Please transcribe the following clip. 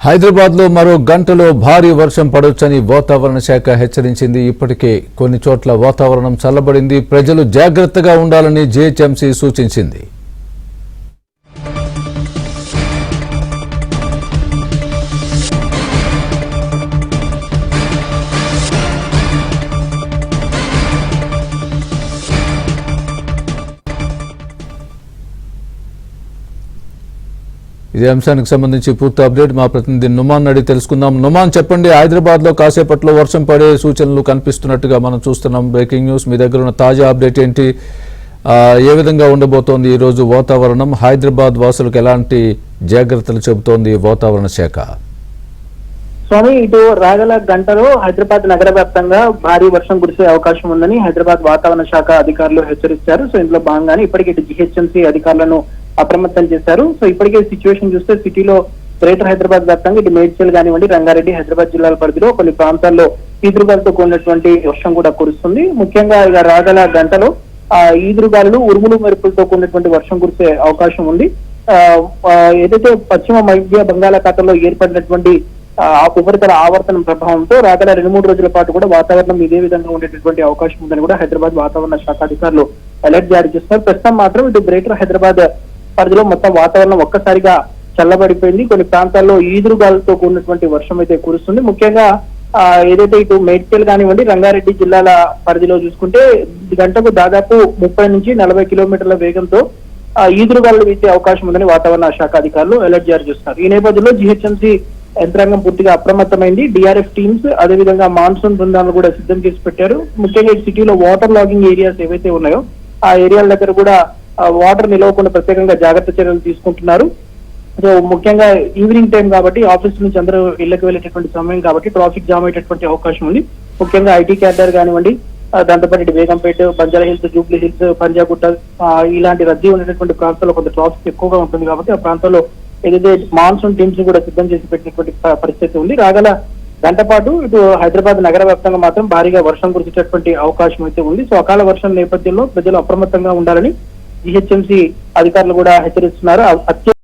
హైదరాబాద్ లో మరో గంటలో భారీ వర్షం పడొచ్చని వాతావరణ శాఖ హెచ్చరించింది. ఇప్పటికే కొన్ని చోట్ల వాతావరణం చల్లబడింది. ప్రజలు జాగ్రత్తగా ఉండాలని జీహెచ్ఎంసీ సూచించింది. ఇదే అంశానికి సంబంధించి పూర్తి అప్డేట్ మా ప్రతినిధి నుమాన్ అడిగి తెలుసుకుందాం. నుమాన్, చెప్పండి, హైదరాబాద్ లో కాసేపట్లో వర్షం పడే సూచనలు కనిపిస్తున్నట్టుగా మనం చూస్తున్నాం. బ్రేకింగ్ న్యూస్, మీ దగ్గర ఉన్న తాజా అప్డేట్ ఏంటి? ఏ విధంగా ఉండబోతోంది ఈ రోజు వాతావరణం? హైదరాబాద్ వాసులకు ఎలాంటి జాగ్రత్తలు చెబుతోంది వాతావరణ శాఖ? స్వామి, ఇటు రాగల గంటలో హైదరాబాద్ నగర వ్యాప్తంగా భారీ వర్షం కురిసే అవకాశం ఉందని హైదరాబాద్ వాతావరణ శాఖ అధికారులు హెచ్చరించారు. సో ఇందులో భాగంగానే ఇప్పటికే ఇటు జీహెచ్ఎంసీ అధికారులను అప్రమత్తం చేశారు. సో ఇప్పటికే సిచ్యువేషన్ చూస్తే సిటీలో గ్రేటర్ హైదరాబాద్ వ్యాప్తంగా ఇటు మేడ్చల్ కానివ్వండి, రంగారెడ్డి, హైదరాబాద్ జిల్లాల పరిధిలో కొన్ని ప్రాంతాల్లో ఈదురుగాలతో కూడినటువంటి వర్షం కూడా కురుస్తుంది. ముఖ్యంగా ఇక రాగల గంటలో ఈదురుగాలు, ఉరుములు మెరుపులతో కూడినటువంటి వర్షం కురిసే అవకాశం ఉంది. ఏదైతే పశ్చిమ మధ్య బంగాళాఖాతంలో ఏర్పడినటువంటి ఉపరితల ఆవర్తనం ప్రభావంతో రాగల 2-3 రోజుల పాటు కూడా వాతావరణం ఇదే విధంగా ఉండేటటువంటి అవకాశం ఉందని కూడా హైదరాబాద్ వాతావరణ శాఖ అధికారులు అలర్ట్ జారీ చేస్తున్నారు. ప్రస్తుతం మాత్రం ఇటు గ్రేటర్ హైదరాబాద్ పరిధిలో మొత్తం వాతావరణం ఒక్కసారిగా చల్లబడిపోయింది. కొన్ని ప్రాంతాల్లో ఈదురుగాలతో కూడినటువంటి వర్షం అయితే కురుస్తుంది. ముఖ్యంగా ఏదైతే ఇటు మేడ్చల్ కానివ్వండి, రంగారెడ్డి జిల్లాల పరిధిలో చూసుకుంటే గంటకు దాదాపు 30 నుంచి 40 కిలోమీటర్ల వేగంతో ఈదురుగాలు వీచే అవకాశం ఉందని వాతావరణ శాఖ అధికారులు అలర్ట్ జారీ చేస్తున్నారు. ఈ నేపథ్యంలో జీహెచ్ఎంసీ యంత్రాంగం పూర్తిగా అప్రమత్తమైంది. డిఆర్ఎఫ్ టీమ్స్, అదేవిధంగా మాన్సూన్ బృందాలను కూడా సిద్ధం చేసి పెట్టారు. ముఖ్యంగా సిటీలో వాటర్ లాగింగ్ ఏరియాస్ ఏవైతే ఉన్నాయో ఆ ఏరియాల దగ్గర కూడా వాటర్ నిలవకుండా ప్రత్యేకంగా జాగ్రత్త చర్యలు తీసుకుంటున్నారు. సో ముఖ్యంగా ఈవినింగ్ టైం కాబట్టి, ఆఫీస్ నుంచి అందరూ ఇళ్లకు వెళ్ళేటటువంటి సమయం కాబట్టి ట్రాఫిక్ జామ్ అయ్యేటటువంటి అవకాశం ఉంది. ముఖ్యంగా ఐటీ క్యాడర్ కానివ్వండి, దాంతోపాటు Begumpet, Banjara hills, Jubilee hills, Panjagutta ఇలాంటి రద్దీ ఉన్నటువంటి ప్రాంతాల్లో కొంత ట్రాఫిక్ ఎక్కువగా ఉంటుంది కాబట్టి ఆ ప్రాంతాల్లో ఏదైతే మాన్సూన్ టీమ్స్ కూడా సిద్ధం చేసి పెట్టినటువంటి పరిస్థితి ఉంది. రాగల గంట పాటు ఇటు హైదరాబాద్ నగర వ్యాప్తంగా మాత్రం భారీగా వర్షం కురిసేటటువంటి అవకాశం అయితే ఉంది. సో అకాల వర్షం నేపథ్యంలో ప్రజలు అప్రమత్తంగా ఉండాలని జీహెచ్ఎంసీ అధికారులు కూడా హెచ్చరిస్తున్నారు.